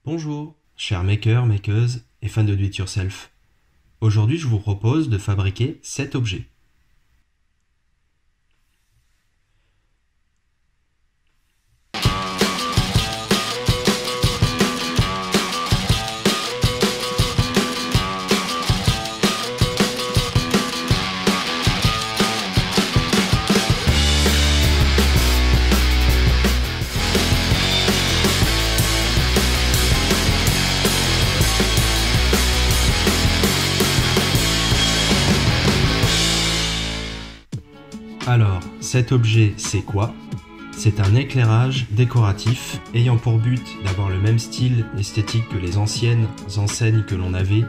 Bonjour, chers makers, makeuses et fans de do it yourself. Aujourd'hui, je vous propose de fabriquer 7 objets. Alors, cet objet, c'est quoi? C'est un éclairage décoratif ayant pour but d'avoir le même style esthétique que les anciennes enseignes que l'on avait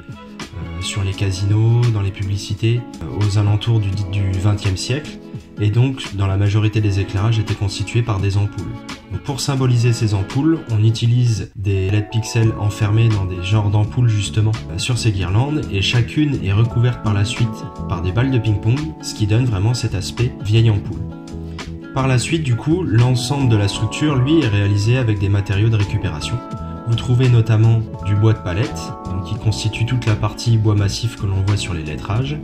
sur les casinos, dans les publicités, aux alentours du XXe siècle, et donc dans la majorité des éclairages étaient constitués par des ampoules. Donc, pour symboliser ces ampoules, on utilise des LED pixels enfermés dans des genres d'ampoules justement sur ces guirlandes, et chacune est recouverte par la suite par des balles de ping-pong, ce qui donne vraiment cet aspect vieille ampoule. Par la suite, du coup, l'ensemble de la structure, lui, est réalisé avec des matériaux de récupération. Vous trouvez notamment du bois de palette, donc qui constitue toute la partie bois massif que l'on voit sur les lettrages,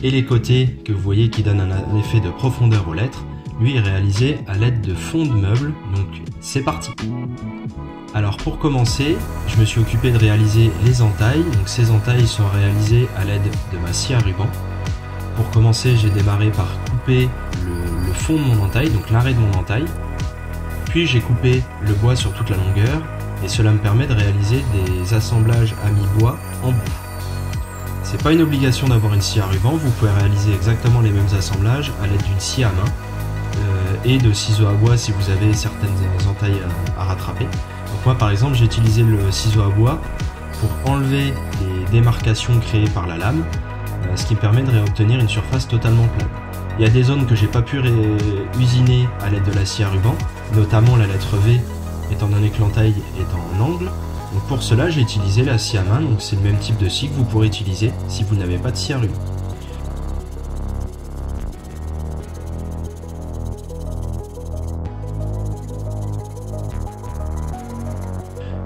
et les côtés que vous voyez qui donnent un effet de profondeur aux lettres, lui est réalisé à l'aide de fonds de meubles, donc c'est parti. Alors pour commencer, je me suis occupé de réaliser les entailles, donc ces entailles sont réalisées à l'aide de ma scie à ruban. Pour commencer, j'ai démarré par couper le fond de mon entaille, donc l'arrêt de mon entaille, puis j'ai coupé le bois sur toute la longueur, et cela me permet de réaliser des assemblages à mi-bois en bout. C'est pas une obligation d'avoir une scie à ruban, vous pouvez réaliser exactement les mêmes assemblages à l'aide d'une scie à main et de ciseaux à bois si vous avez certaines entailles à rattraper. Donc moi par exemple j'ai utilisé le ciseau à bois pour enlever les démarcations créées par la lame, ce qui me permet de réobtenir une surface totalement plate. Il y a des zones que j'ai pas pu usiner à l'aide de la scie à ruban, notamment la lettre V, étant donné que l'entaille est en angle. Donc pour cela, j'ai utilisé la scie à main, donc c'est le même type de scie que vous pourrez utiliser si vous n'avez pas de scie à ruban.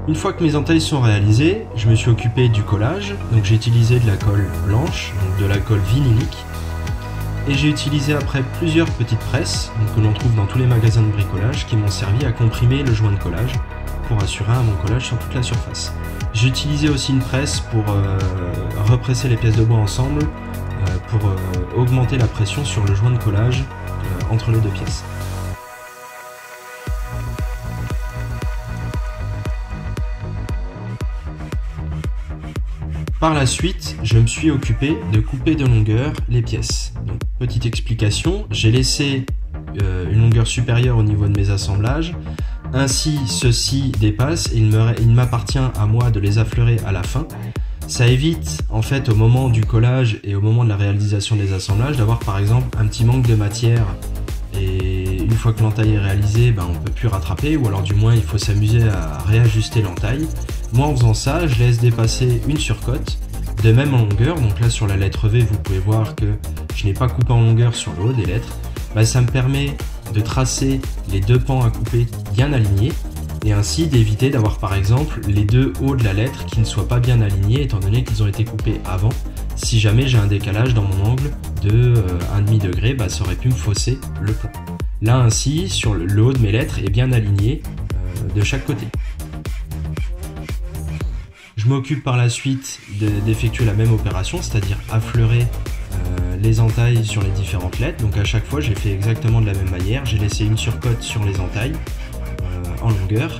Une fois que mes entailles sont réalisées, je me suis occupé du collage. Donc j'ai utilisé de la colle blanche, donc de la colle vinylique. Et j'ai utilisé après plusieurs petites presses, donc que l'on trouve dans tous les magasins de bricolage, qui m'ont servi à comprimer le joint de collage pour assurer un bon collage sur toute la surface. J'ai utilisé aussi une presse pour represser les pièces de bois ensemble, pour augmenter la pression sur le joint de collage entre les deux pièces. Par la suite, je me suis occupé de couper de longueur les pièces. Donc, petite explication, j'ai laissé une longueur supérieure au niveau de mes assemblages. Ainsi, ceux-ci dépassent et il m'appartient à moi de les affleurer à la fin. Ça évite, en fait, au moment du collage et au moment de la réalisation des assemblages, d'avoir par exemple un petit manque de matière. Et une fois que l'entaille est réalisée, on ne peut plus rattraper, ou alors du moins il faut s'amuser à réajuster l'entaille. Moi en faisant ça, je laisse dépasser une surcote, de même en longueur. Donc là sur la lettre V, vous pouvez voir que je n'ai pas coupé en longueur sur le haut des lettres. Ça me permet de tracer les deux pans à couper bien alignés, et ainsi d'éviter d'avoir par exemple les deux hauts de la lettre qui ne soient pas bien alignés, étant donné qu'ils ont été coupés avant. Si jamais j'ai un décalage dans mon angle de 1,5 degré, ça aurait pu me fausser le plan. Là ainsi, sur le haut de mes lettres est bien aligné de chaque côté. Je m'occupe par la suite d'effectuer la même opération, c'est-à-dire affleurer les entailles sur les différentes lettres. Donc à chaque fois j'ai fait exactement de la même manière, j'ai laissé une surcote sur les entailles en longueur,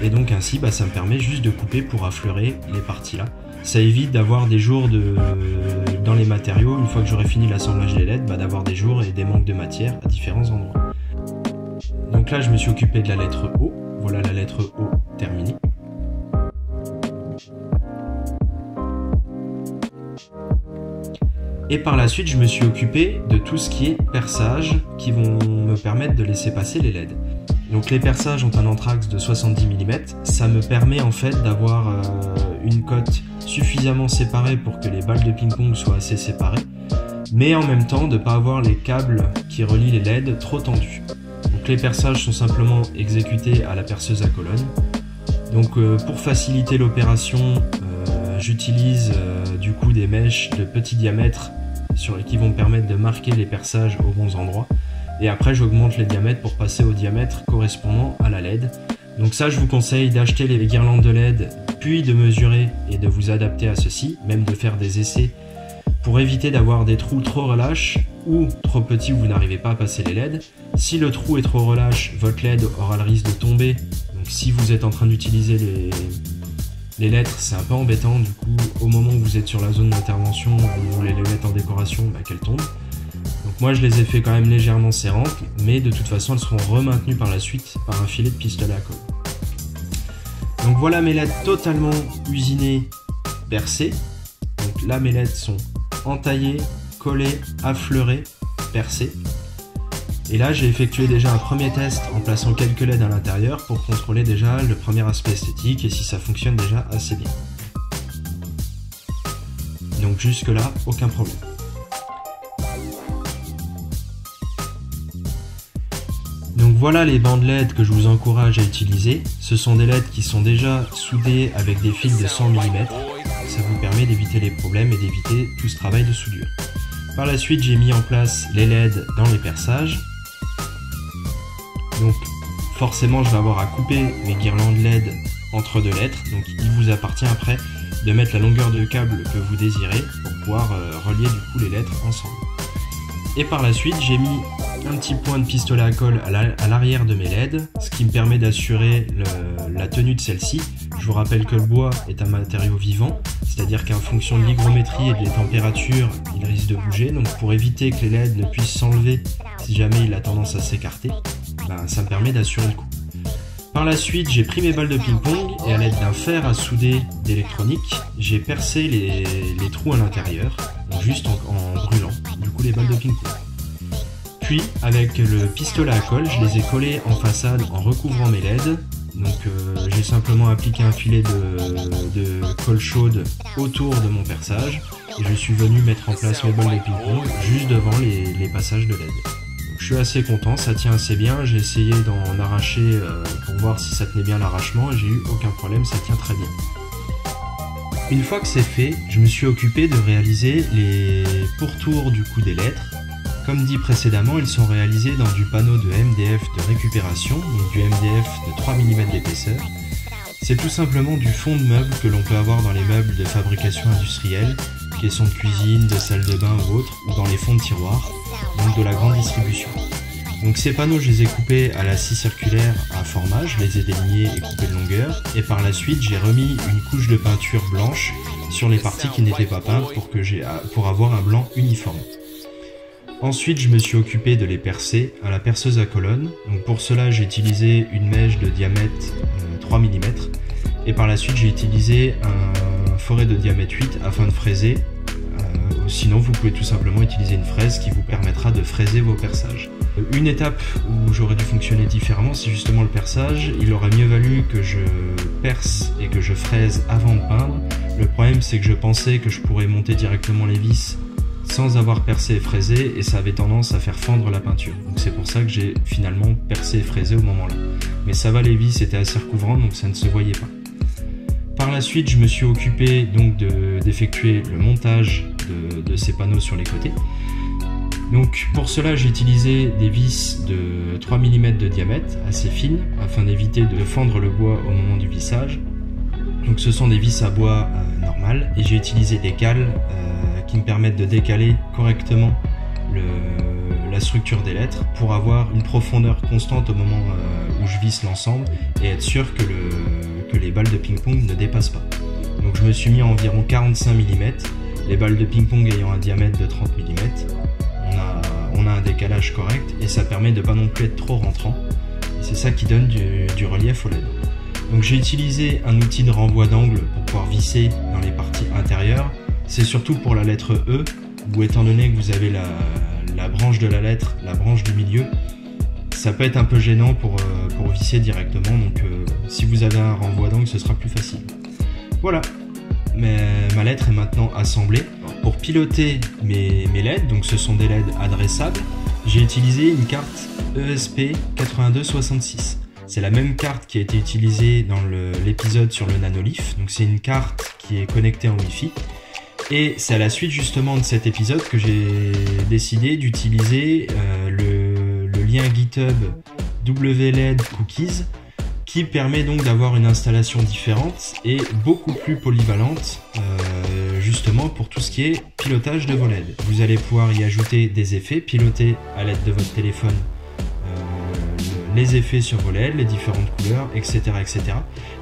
et donc ainsi ça me permet juste de couper pour affleurer les parties là. Ça évite d'avoir des jours dans les matériaux, une fois que j'aurai fini l'assemblage des lettres, d'avoir des jours et des manques de matière à différents endroits. Donc là je me suis occupé de la lettre O, voilà la lettre O terminée. Et par la suite, je me suis occupé de tout ce qui est perçage qui vont me permettre de laisser passer les LED. Donc les perçages ont un anthrax de 70 mm. Ça me permet en fait d'avoir une cote suffisamment séparée pour que les balles de ping-pong soient assez séparées, mais en même temps de ne pas avoir les câbles qui relient les LED trop tendus. Donc les perçages sont simplement exécutés à la perceuse à colonne. Donc pour faciliter l'opération, j'utilise du coup des mèches de petit diamètre qui vont me permettre de marquer les perçages aux bons endroits. Et après j'augmente les diamètres pour passer au diamètre correspondant à la LED. Donc ça, je vous conseille d'acheter les guirlandes de LED, puis de mesurer et de vous adapter à ceci, même de faire des essais pour éviter d'avoir des trous trop relâches ou trop petits où vous n'arrivez pas à passer les LED. Si le trou est trop relâche, votre LED aura le risque de tomber. Donc si vous êtes en train d'utiliser les lettres, c'est un peu embêtant. Du coup, au moment où vous êtes sur la zone d'intervention, vous voulez les mettre en décoration, qu'elles tombent. Donc moi, je les ai fait quand même légèrement serrantes, mais de toute façon, elles seront remaintenues par la suite par un filet de pistolet à colle. Donc voilà mes LED totalement usinées, percées. Donc là, mes LED sont entaillées, collées, affleurées, percées. Et là, j'ai effectué déjà un premier test en plaçant quelques LED à l'intérieur pour contrôler déjà le premier aspect esthétique et si ça fonctionne déjà assez bien. Donc jusque là, aucun problème. Donc voilà les bandes LED que je vous encourage à utiliser. Ce sont des LED qui sont déjà soudés avec des fils de 100 mm. Ça vous permet d'éviter les problèmes et d'éviter tout ce travail de soudure. Par la suite, j'ai mis en place les LED dans les perçages. Donc forcément, je vais avoir à couper mes guirlandes LED entre deux lettres. Donc il vous appartient après de mettre la longueur de câble que vous désirez pour pouvoir relier du coup les lettres ensemble. Et par la suite, j'ai mis un petit point de pistolet à colle à l'arrière de mes LED, ce qui me permet d'assurer la tenue de celle-ci. Je vous rappelle que le bois est un matériau vivant, c'est-à-dire qu'en fonction de l'hygrométrie et des températures, il risque de bouger. Donc pour éviter que les LED ne puissent s'enlever si jamais il a tendance à s'écarter, ça me permet d'assurer le coup. Par la suite, j'ai pris mes balles de ping-pong et à l'aide d'un fer à souder d'électronique, j'ai percé les trous à l'intérieur, juste en brûlant du coup les balles de ping-pong. Puis, avec le pistolet à colle, je les ai collés en façade en recouvrant mes LED. Donc j'ai simplement appliqué un filet de colle chaude autour de mon perçage et je suis venu mettre en place mes balles de ping-pong juste devant les passages de LED. Donc, je suis assez content, ça tient assez bien. J'ai essayé d'en arracher pour voir si ça tenait bien l'arrachement et j'ai eu aucun problème, ça tient très bien. Une fois que c'est fait, je me suis occupé de réaliser les pourtours du coup des lettres. Comme dit précédemment, ils sont réalisés dans du panneau de MDF de récupération, donc du MDF de 3 mm d'épaisseur. C'est tout simplement du fond de meuble que l'on peut avoir dans les meubles de fabrication industrielle, caissons de cuisine, de salle de bain ou autres, ou dans les fonds de tiroir, donc de la grande distribution. Donc ces panneaux, je les ai coupés à la scie circulaire à format, je les ai délignés et coupés de longueur, et par la suite j'ai remis une couche de peinture blanche sur les parties qui n'étaient pas peintes pour avoir un blanc uniforme. Ensuite, je me suis occupé de les percer à la perceuse à colonne. Donc pour cela, j'ai utilisé une mèche de diamètre 3 mm et par la suite, j'ai utilisé un forêt de diamètre 8 afin de fraiser. Sinon, vous pouvez tout simplement utiliser une fraise qui vous permettra de fraiser vos perçages. Une étape où j'aurais dû fonctionner différemment, c'est justement le perçage. Il aurait mieux valu que je perce et que je fraise avant de peindre. Le problème, c'est que je pensais que je pourrais monter directement les vis sans avoir percé et fraisé, et ça avait tendance à faire fendre la peinture. Donc c'est pour ça que j'ai finalement percé et fraisé au moment là. Mais ça va, les vis étaient assez recouvrants, donc ça ne se voyait pas. Par la suite, je me suis occupé donc d'effectuer le montage de ces panneaux sur les côtés. Donc pour cela, j'ai utilisé des vis de 3 mm de diamètre, assez fines, afin d'éviter de fendre le bois au moment du vissage. Donc ce sont des vis à bois normales, et j'ai utilisé des cales qui me permettent de décaler correctement la structure des lettres pour avoir une profondeur constante au moment où je visse l'ensemble et être sûr que les balles de ping-pong ne dépassent pas. Donc je me suis mis à environ 45 mm, les balles de ping-pong ayant un diamètre de 30 mm. On a un décalage correct et ça permet de pas non plus être trop rentrant. C'est ça qui donne du relief au LED. Donc j'ai utilisé un outil de renvoi d'angle pour pouvoir visser dans les parties intérieures. C'est surtout pour la lettre E, où étant donné que vous avez la branche de la lettre, la branche du milieu, ça peut être un peu gênant pour visser directement, donc si vous avez un renvoi d'angle, ce sera plus facile. Voilà, ma lettre est maintenant assemblée. Pour piloter mes LED, donc ce sont des LED adressables, j'ai utilisé une carte ESP8266. C'est la même carte qui a été utilisée dans l'épisode sur le Nanolith. Donc c'est une carte qui est connectée en Wi-Fi. Et c'est à la suite justement de cet épisode que j'ai décidé d'utiliser le lien GitHub WLED Cookies, qui permet donc d'avoir une installation différente et beaucoup plus polyvalente justement pour tout ce qui est pilotage de vos LED. Vous allez pouvoir y ajouter des effets, piloter à l'aide de votre téléphone les effets sur vos LED, les différentes couleurs, etc. etc.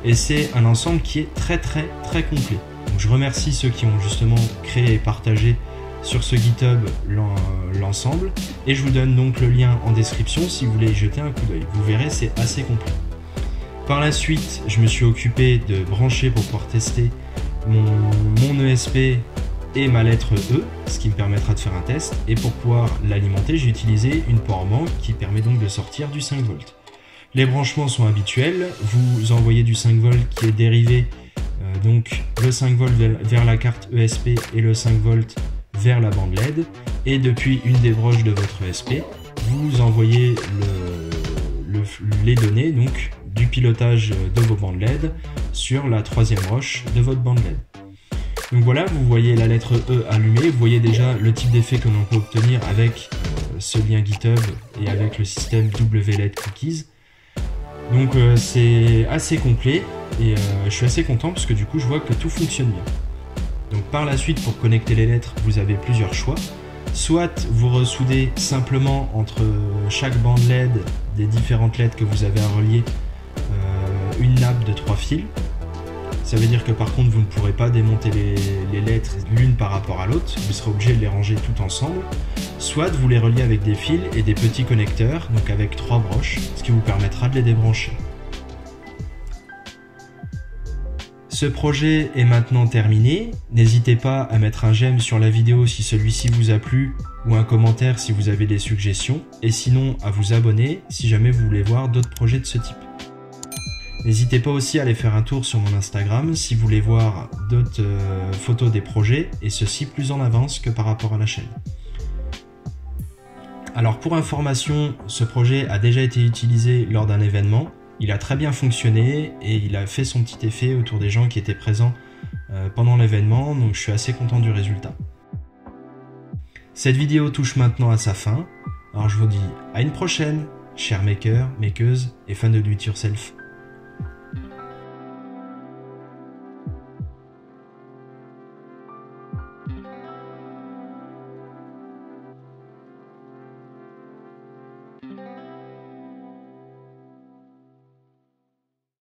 Et c'est un ensemble qui est très complet. Donc je remercie ceux qui ont justement créé et partagé sur ce GitHub l'ensemble, et je vous donne donc le lien en description si vous voulez y jeter un coup d'œil. Vous verrez, c'est assez complet. Par la suite, je me suis occupé de brancher pour pouvoir tester mon ESP et ma lettre E, ce qui me permettra de faire un test. Et pour pouvoir l'alimenter, j'ai utilisé une powerbank qui permet donc de sortir du 5 volts. Les branchements sont habituels. Vous envoyez du 5 volts qui est dérivé, donc le 5 volts vers la carte ESP et le 5 volts vers la bande LED. Et depuis une des broches de votre ESP, vous envoyez les données donc du pilotage de vos bandes LED sur la troisième broche de votre bande LED. Donc voilà, vous voyez la lettre E allumée, vous voyez déjà le type d'effet que l'on peut obtenir avec ce lien GitHub et avec le système WLED Cookies. Donc c'est assez complet et je suis assez content parce que du coup je vois que tout fonctionne bien. Donc par la suite, pour connecter les lettres, vous avez plusieurs choix. Soit vous ressoudez simplement entre chaque bande LED des différentes LED que vous avez à relier une nappe de 3 fils. Ça veut dire que par contre vous ne pourrez pas démonter les lettres l'une par rapport à l'autre, vous serez obligé de les ranger tout ensemble. Soit vous les reliez avec des fils et des petits connecteurs, donc avec 3 broches, ce qui vous permettra de les débrancher. Ce projet est maintenant terminé. N'hésitez pas à mettre un j'aime sur la vidéo si celui-ci vous a plu, ou un commentaire si vous avez des suggestions, et sinon à vous abonner si jamais vous voulez voir d'autres projets de ce type. N'hésitez pas aussi à aller faire un tour sur mon Instagram si vous voulez voir d'autres photos des projets, et ceci plus en avance que par rapport à la chaîne. Alors pour information, ce projet a déjà été utilisé lors d'un événement. Il a très bien fonctionné et il a fait son petit effet autour des gens qui étaient présents pendant l'événement, donc je suis assez content du résultat. Cette vidéo touche maintenant à sa fin, alors je vous dis à une prochaine, chers makers, makeuses et fans de do it yourself.